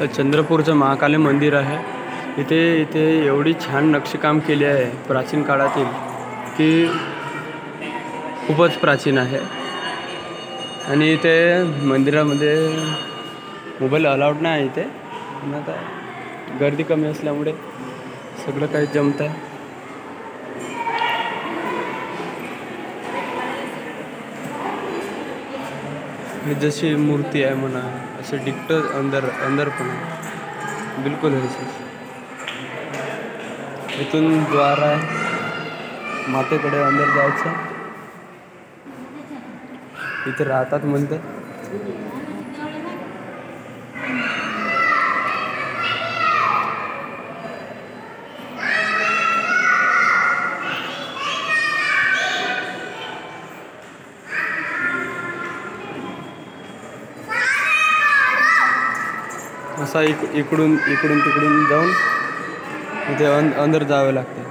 तर चंद्रपूरचं महाकाली मंदिर आहे। इथे एवढी छान नक्षीकाम केले आहे प्राचीन काळातील की खूपच प्राचीन आहे। आणि इथे मंदिरामध्ये मोबाईल अलाउड नाही आहे इथे, पण आता गर्दी कमी असल्यामुळे सगळं काही जमत आहे। जशी मूर्ती आहे म्हणा असे डिक्ट अंदर पण आहे बिलकुल है। इथून द्वार आहे मातेकडे अंदर जायचं। इथे राहतात म्हणते। असा इकडून तिकडून जाऊन इथे अंदर जावे लागते।